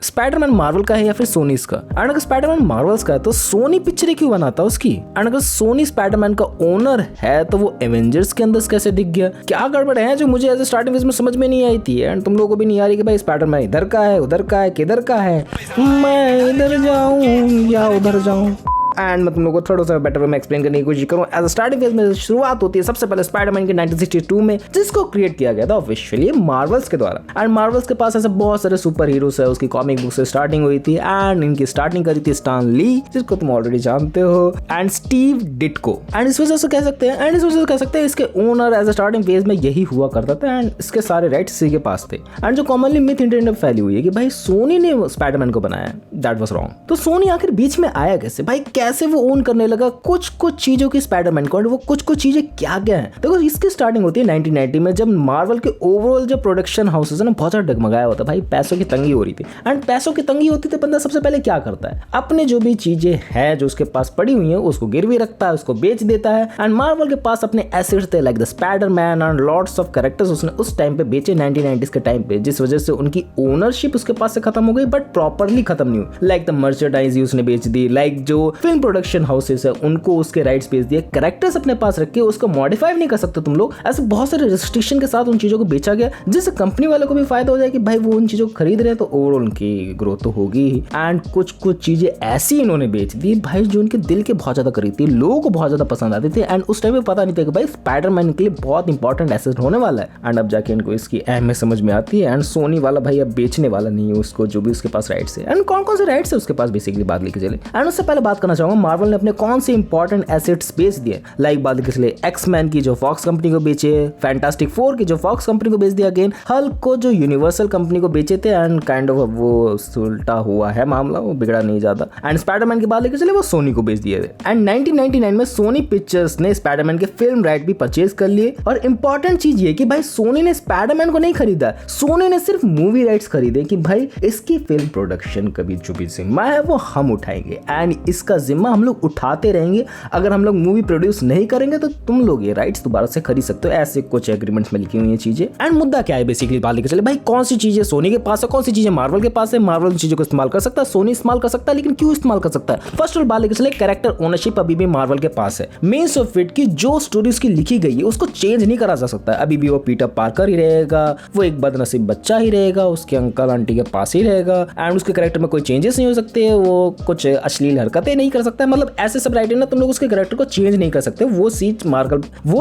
Spiderman Marvel का है या फिर सोनीज का? एंड अगर स्पाइडरमैन मार्वल्स का है तो सोनी पिक्चरें क्यों बनाता उसकी? एंड अगर सोनी स्पाइडरमैन का ओनर है तो वो एवेंजर्स के अंदर कैसे दिख गया? क्या गड़बड़ है जो मुझे एज स्टार्टिंग में समझ में नहीं आई थी एंड तुम लोगों को भी नहीं आ रही कि भाई स्पाइडरमैन इधर का है, उधर का है, किधर का है, मैं इधर जाऊं या उधर जाऊं? एंड मैं तुम लोगों को थोड़ा सा बेटर वे में एक्सप्लेन करने की कोशिश करूँ। एज स्टार्टिंग फेज में शुरुआत होती है सबसे पहले स्पाइडरमैन के 1962 में, जिसको क्रिएट किया गया था ऑफिशियली मार्वल्स के द्वारा। एंड मार्वल्स के पास ऐसे बहुत सारे सुपर हीरोज है, उसकी कॉमिक बुक से स्टार्टिंग हुई थी एंड इनकी स्टार्टिंग करी थी स्टान ली, जिसको तुम ऑलरेडी जानते हो, एंड स्टीव डिट्को। एंड इस वजह से कह सकते हैं इसके ओनर एज स्टार्टिंग फेज में यही हुआ करता था एंड इसके सारे राइट्स इसी के पास थे। एंड जो कॉमनली मिथ इंटरनेट में फैली हुई है कि भाई सोनी ने स्पाइडरमैन को बनाया, दैट वाज रॉन्ग। तो सोनी आखिर बीच में आया कैसे भाई? कैसे वो ओन करने लगा कुछ चीजों की स्पाइडरमैन को? वो कुछ चीजें क्या है? देखो इसकी स्टार्टिंग होती है 1990 में, जब मार्वल के ओवरऑल जो प्रोडक्शन हाउसेस है ना बहुत ज्यादा डगमगाया होता भाई, पैसों की तंगी हो रही थी। एंड पैसों की तंगी होती तो बंदा सबसे पहले क्या करता है? अपने जो भी चीजें हैं जो उसके पास पड़ी हुई है उसको गिरवी रखता है, उसको बेच देता है। एंड मार्वल के पास अपने एसेट्स थे like the Spiderman and lots of characters उसने उस टाइम पे बेचे 1990s के टाइम पे, जिस वजह से उनकी ओनरशिप उसके पास से खत्म हो गई बट प्रॉपरली खत्म नहीं हुई। लाइक द मर्चेंडाइज उसने बेच दी, लाइक जो फिल्म प्रोडक्शन हाउसेस है उनको उसके राइट्स बेच दिए, कैरेक्टर्स अपने पास रख के उसको मॉडिफाई नहीं कर सकते तुम लोग। ऐसे बहुत सारे रिस्ट्रिक्शन के साथ उन चीजों को बेचा गया, जिससे कंपनी वालों को भी फायदा हो जाए कि भाई वो उन चीजों को खरीद रहे हैं तो ओवरऑल उनकी ग्रोथ तो होगी। एंड कुछ चीजें ऐसी इन्होंने बेच दी भाई जो उनके दिल के बहुत ज्यादा करीब थी, लोगों को बहुत ज्यादा पसंद आती थी। एंड उस टाइम में पता नहीं था कि भाई स्पाइडरमैन के लिए बहुत इंपॉर्टेंट एसेट होने वाला है। एंड अब जाके इनको इसकी अहमियत समझ में आती है। एंड सोनी वाला भाई अब बेचने वाला नहीं है उसको, जो भी उसके पास राइट्स है। एंड कौन से राइट्स है उसके पास बेसिकली बात लेके चले। एंड उससे पहले बात करना चाहूंगा मार्वल ने अपने कौन से इंपॉर्टेंट एसेट्स बेच दिए। लाइक बात लेके चले एक्समैन की जो फॉक्स कंपनी को बेचे, फैंटास्टिक फोर की जो फॉक्स कंपनी को बेच दिया, अगेन हल्क को जो यूनिवर्सल कंपनी को बेचे थे। एंड काइंड ऑफ वो उल्टा हुआ है मामला, वो बिगड़ा नहीं ज्यादा। एंड स्पाइडरमैन की बात लेके चले वो सोनी को बेच दिए थे। एंड 1999 में सोनी पिक्चर्स ने स्पाइडरमैन के फिल्म राइट भी परचेज कर लिए। और इंपॉर्टेंट चीज ये कि भाई सोनी ने स्पाइडरमैन को नहीं खरीदा, सोनी ने सिर्फ मूवी राइट्स खरीदे कि भाई इसकी फिल्म प्रोडक्शन का भी जो भी जिम्मा है वो हम उठाएंगे एंड इसका जिम्मा हम लोग उठाते रहेंगे। अगर हम लोग मूवी प्रोड्यूस नहीं करेंगे तो तुम लोग ये राइट्स दोबारा से खरीद सकते हो। ऐसे कुछ एग्रीमेंट्स में लिखी हुई है चीजें। एंड मुद्दा क्या है बेसिकली बात लेके चले भाई, कौन सी चीजें सोनी के पास है, कौन सी चीजें मार्वल के पास है। मार्वल चीजों को इस्तेमाल कर सकता है, सोनी इस्तेमाल कर सकता है, लेकिन क्यों इस्तेमाल कर सकता है? फर्स्ट ऑफ ऑल बात लेके चले कैरेक्टर ओनरशिप अभी भी मार्वल के पास है। मेंस ऑफ इट की जो स्टोरी उसकी लिखी गई है उसको चेंज नहीं करा जा सकता है। अभी भी वो पीटर पार्कर ही रहेगा, वो एक बदनसीब बच्चा ही रहेगा, उसके अंकल आंटी के पास ही रहेगा। एंड उसके कैरेक्टर में कोई चेंजेस नहीं हो सकते, वो कुछ अश्लील हरकतें नहीं कर सकता है। मतलब ऐसे सब राइटर ना तुम लोग उसके कैरेक्टर को चेंज नहीं कर सकते। वो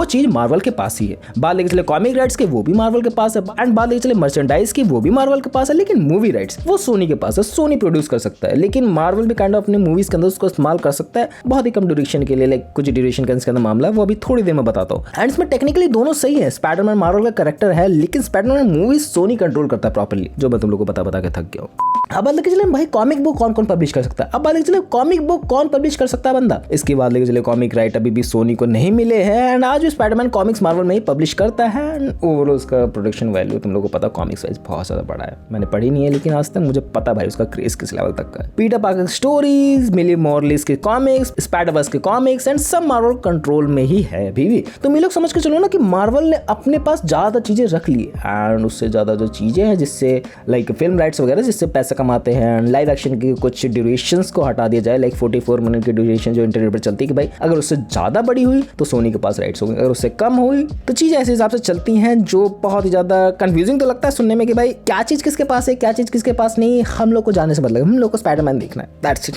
चीज मार्वल के पास ही है। बात लेके चले कॉमिक राइट्स के, वो भी मार्वल के पास है। एंड बात लेके चले मर्चेंडाइज की, वो भी मार्वल के पास है। लेकिन मूवी राइट्स वो सोनी के पास है, सोनी प्रोड्यूस कर सकता है। लेकिन मार्वल भी काइंड ऑफ अपने मूवीज के अंदर उसको इस्तेमाल कर सकता है बहुत ही कम ड्यूरेशन के लिए। लाइक कुछ ड्यूरेशन का इसके अंदर मामला है, वो अभी थोड़ी देर में बताता हूँ। एंड इसमें टेक्निकली दोनों सही है, स्पाइडरमैन मार्वल का कैरेक्टर है लेकिन स्पाइडरमैन मूवी सोनी कंट्रोल करता है प्रॉपर्ली, जो मैं तुम लोगों को बता के थक गया हूँ। अब बात लेके चले भाई कॉमिक बुक कौन पब्लिश कर सकता है। अब बात लेके चले कॉमिक बुक कौन पब्लिश कर सकता है बंदा, इसकी बात लेके चले कॉमिक राइट अभी भी सोनी को नहीं मिले हैं। एंड आज भी स्पाइडरमैन कॉमिक्स मार्वल में ही पब्लिश करता है। ओवरऑल उसका प्रोडक्शन वैल्यू तुम लोगों को पता कॉमिक्स वाइज बहुत ज्यादा बड़ा है। मैंने पढ़ी नहीं है लेकिन आज तक मुझे पता भाई उसका क्रेज किस लेवल तक का है। पीटर पार्कर स्टोरीज, मिली मॉर्लिस के कॉमिक्स, स्पाइडरवर्स के कॉमिक्स एंड सब मार्वल कंट्रोल में ही है अभी भी। तो ये लोग समझ के चलो ना कि मार्वल ने अपने पास ज्यादा चीजें रख ली एंड उससे ज्यादा जो चीजें हैं जिससे लाइक फिल्म राइट्स वगैरह जिससे पैसे कमाते हैं। लाइव एक्शन की कुछ ड्यूरेशंस को हटा दिया जाए, लाइक 44 मिनट की ड्यूरेशन जो इंटरनेट पर चलती है कि भाई अगर उससे ज्यादा बड़ी हुई तो सोनी के पास राइट्स होंगे, अगर उससे कम हुई तो चीजें ऐसे हिसाब से चलती हैं जो बहुत ही ज्यादा कंफ्यूजिंग तो लगता है सुनने में कि भाई क्या चीज किसके पास है, क्या चीज किसके पास नहीं। हम लोग को जाने से मतलब हम लोग को स्पाइडरमैन देखना है, दैट्स इट।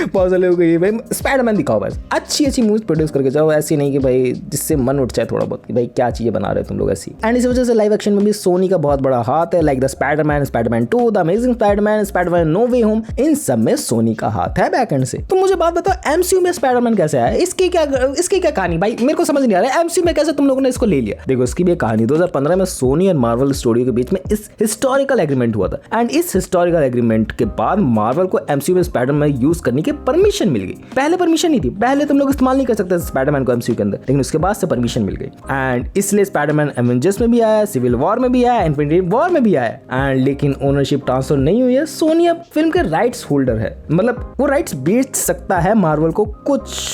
बहुत सारे लोग ये भाई स्पाइडरमैन दिखाओ, बस अच्छी मूवीज प्रोड्यूस करके जाओ, ऐसी नहीं कि भाई जिससे मन उठ जाए थोड़ा बहुत कि भाई क्या चीजें बना रहे हो तुम लोग ऐसी। एंड इस वजह से लाइव एक्शन में भी सोनी का बहुत बड़ा हाथ है। Like the Spiderman, Spiderman 2, the amazing Spiderman no way home, इन सब में सोनी का हाथ है बैक एंड से। तो मुझे बात बताओ एमसीयू में स्पाइडरमैन कैसे आया, इसकी क्या कहानी भाई मेरे को समझ नहीं आ रहा है। एमसीयू में कैसे तुम लोगों ने इसको ले लिया? देखो इसकी भी कहानी 2015 में सोनी और मार्वल स्टूडियो के बीच में इस हिस्टोरिकल एग्रीमेंट हुआ था। एंड इस हिस्टोरिकल एग्रीमेंट के बाद मार्वल को एमसीयू में स्पाइडरमैन यूज करने करने की परमिशन मिल गई। पहले परमिशन नहीं थी, पहले तुम लोग इस्तेमाल नहीं कर सकते स्पाइडरमैन को एमसीयू के अंदर, लेकिन उसके बाद से परमिशन मिल गई। एंड इसलिए स्पाइडरमैन एवेंजर्स में भी आया, सिविल वॉर में भी आया, इन्फिनिटी वॉर में भी आया। एंड लेकिन ओनरशिप ट्रांसफर नहीं हुई है। सोनी अब फिल्म के राइट्स होल्डर है, मतलब वो राइट्स बेच सकता है मार्वल को कुछ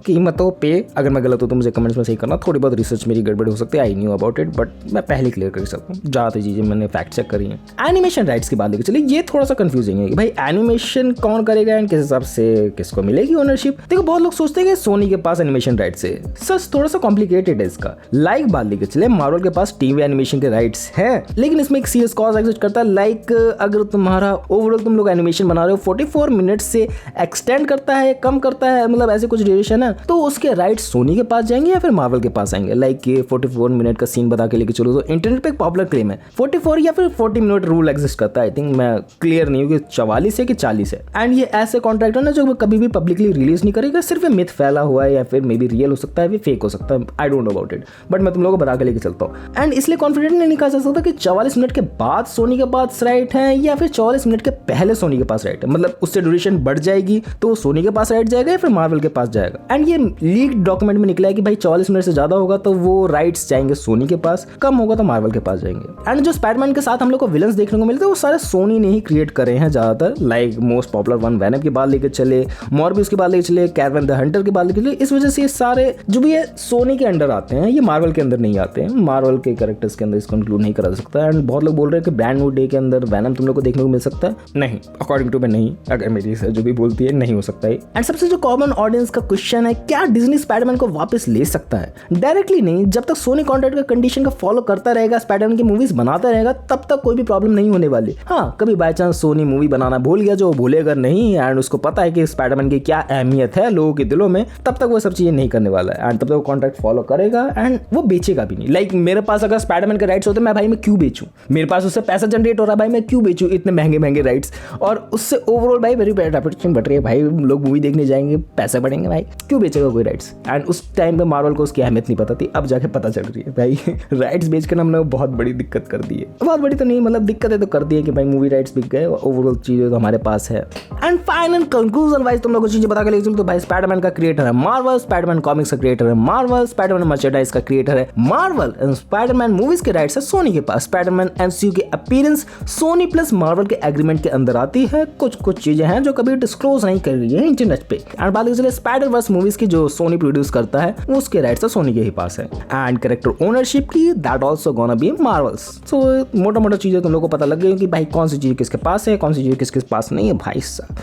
कीमतों पे। अगर मैं गलत हूं तो मुझे कमेंट्स में सही करना, थोड़ी बहुत रिसर्च मेरी गड़बड़ हो सकती है, I knew about it, but मैं पहले क्लियर कर सकता हूँ, ज़्यादा चीज़ें मैंने फैक्ट चेक करी हैं। एनिमेशन राइट्स की बात लेकर चलिए, ये थोड़ा सा कंफ्यूजिंग है कि भाई एनिमेशन कौन करेगा एंड किस हिसाब से किसको मिलेगी ओनरशिप। देखो बहुत लोग सोचते हैं कि सोनी के पास एनिमेशन राइट्स है, सच थोड़ा सा कॉम्प्लिकेटेड है इसका। लाइक बात लेकर चले, मार्वल के पास टीवी एनिमेशन के राइट्स हैं, लेकिन इसमें एक सीरियस कॉज एग्जिस्ट करता है। लाइक अगर तुम्हारा ओवरऑल तुम लोग एनिमेशन बना रहे हो 44 मिनट से एक्सटेंड करता है, कम करता है, मतलब ऐसे कुछ ड्यूरेशन है, तो उसके राइट्स सोनी के पास जाएंगे या फिर मार्वल के पास आएंगे। लाइक ये 44 मिनट का सीन बता के लेके चलो, तो इंटरनेट पे एक पॉपुलर क्लेम है 44 या फिर 40 मिनट रूल एग्जिस्ट करता है। आई थिंक मैं क्लियर नहीं हूँ कि 44 है कि 40 है। एंड ये ऐसे कॉन्ट्रैक्ट है ना जो कभी भी पब्लिकली रिलीज नहीं करेगा, सिर्फ ये मिथ फैला हुआ है या फिर मे बी रियल हो सकता है, फेक हो सकता है, I don't know about it, but मैं तुम लोगों को बता के लेके चलता हूँ। एंड इसलिए कॉन्फिडेंट नहीं कहा जा सकता कि 44 मिनट के बाद सोनी के पास राइट है या फिर 44 मिनट के पहले सोनी के पास राइट है, मतलब उससे ड्यूरेशन बढ़ जाएगी तो सोनी के पास राइट जाएगा या फिर मार्वल के पास जाएगा। एंड ये लीक डॉक्यूमेंट में निकला है कि भाई 44 मिनट से ज्यादा होगा तो वो राइट्स जाएंगे सोनी के पास, कम होगा तो मार्वल के पास जाएंगे। एंड जो स्पाइडरमैन के साथ हम लोग को विलन्स देखने को मिलते हैं वो सारे सोनी ने ही क्रिएट करे हैं ज्यादातर। Like most popular one venom की बात लेकर चले, मॉर्बियस की बात लेकर चले, कैरवन द हंटर की बात लेकर चले, इस वजह से ये सारे जो भी है सोनी के अंडर आते हैं, ये मार्वल के अंदर नहीं आते हैं। मार्वल के कैरेक्टर्स के अंदर इसको इंक्लूड नहीं करा जा सकता। एंड बहुत लोग बोल रहे हैं कि ब्रांड न्यू डे के अंदर वेनम तुम लोग को देखने को मिल सकता है, नहीं, अकॉर्डिंग टू मैं नहीं, अगर मेरी जो भी बोलती है नहीं हो सकता है। एंड सबसे जो कॉमन ऑडियंस का क्वेश्चन है, क्या डिज्नी स्पाइडरमैन को वापस ले सकता है? डायरेक्टली नहीं, जब तक सोनी कॉन्ट्रैक्ट का कंडीशन का फॉलो करता रहेगा, स्पाइडरमैन की मूवीज बनाता रहेगा, तब तक कोई भी प्रॉब्लम नहीं होने वाली। हाँ, कभी बाय चांस सोनी मूवी बनाना भूल गया, जो भूलेगा नहीं, एंड उसको पता है कि स्पाइडरमैन की क्या अहमियत है लोगों के दिलों में, तब तक वो सब चीजें नहीं करने वाला है। एंड तब तक वो कॉन्ट्रैक्ट फॉलो करेगा एंड वो बेचेगा भी नहीं। लाइक मेरे पास अगर स्पाइडरमैन के राइट्स होते मैं भाई मैं क्यों बेचूं, मेरे पास उससे पैसा जनरेट हो रहा है, भाई मैं क्यों बेचूं इतने महंगे महंगे राइट्स, और उससे ओवरऑल भाई मेरी रेपुटेशन बढ़ रही है, भाई लोग मूवी देखने जाएंगे, पैसे बढ़ेंगे, भाई क्यों बेचेगा कोई राइट्स। एंड उस टाइम पे मार्वल को उसकी अहमियत नहीं पता थी, अब जाके पता चल रही है भाई राइट्स बेचकर हमने बहुत बड़ी दिक्कत कर दी है, बहुत बड़ी तो नहीं, मतलब दिक्कतें तो कर दी है कि भाई मूवी राइट्स बिक गए, ओवरऑल चीजें तो हमारे पास है। एंड फाइनल कंक्लूजन वाइज तुम लोग को चीजें बता के लेके चलो तो भाई स्पाइडरमैन का क्रिएटर है मार्वल, स्पाइडरमैन कॉमिक्स का क्रिएटर है मार्वल, स्पाइडरमैन मर्चेंडाइज का क्रिएटर है मार्वल, एंड स्पाइडरमैन मूवीज के राइट्स है सोनी के पास। स्पाइडरमैन एमसीयू की अपीयरेंस सोनी प्लस मार्वल के एग्रीमेंट के अंदर आती है। कुछ चीजें हैं जो कभी डिस्क्लोज नहीं कर रही है इंटरनेट पे। एंड बात करें स्पाइडर वर्स मूवीज की जो सोनी प्रोड्यूस करता है उसके राइट्स तो सोनी के ही पास है। एंड कैरेक्टर ओनरशिप की that also gonna be Marvel's. So मोटा मोटा चीजें तुम लोग को पता लग गई कि भाई कौन सी चीज किसके पास है, कौन सी चीज किसके पास नहीं है। भाई साहब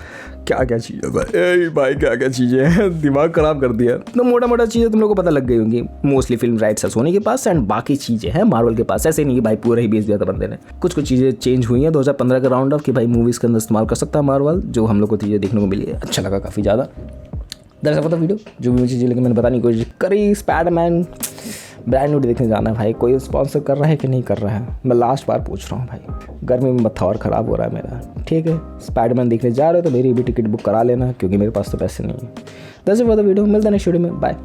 क्या क्या चीज़ें भाई क्या क्या चीज़ें हैं, दिमाग खराब कर दिया। तो मोटा मोटा चीज़ें तुम लोग को पता लग गई होंगी। मोस्टली फिल्म राइट्स है सोनी के पास एंड बाकी चीज़ें हैं मार्वल के पास। ऐसे नहीं कि भाई पूरा ही बेच दिया था बंदे ने, कुछ चीज़ें चेंज हुई हैं 2015 के राउंड ऑफ कि भाई मूवीज़ के अंदर इस्तेमाल कर सकता है मार्वल, जो हम लोग को चीज़ें देखने को मिली है। अच्छा लगा काफ़ी ज़्यादा। दरअसल पता वीडियो जो भी चीज़ें लेकिन मैंने बताने की कोशिश करी। स्पाइडरमैन ब्रांड न्यू देखने जाना है भाई, कोई स्पॉन्सर कर रहा है कि नहीं कर रहा है, मैं लास्ट बार पूछ रहा हूँ भाई, गर्मी में मत्था और ख़राब हो रहा है मेरा। ठीक है, स्पाइडरमैन देखने जा रहे हो तो मेरी भी टिकट बुक करा लेना क्योंकि मेरे पास तो पैसे नहीं है। That's it for the video, मिलते हैं नेक्स्ट वीडियो में, बाय।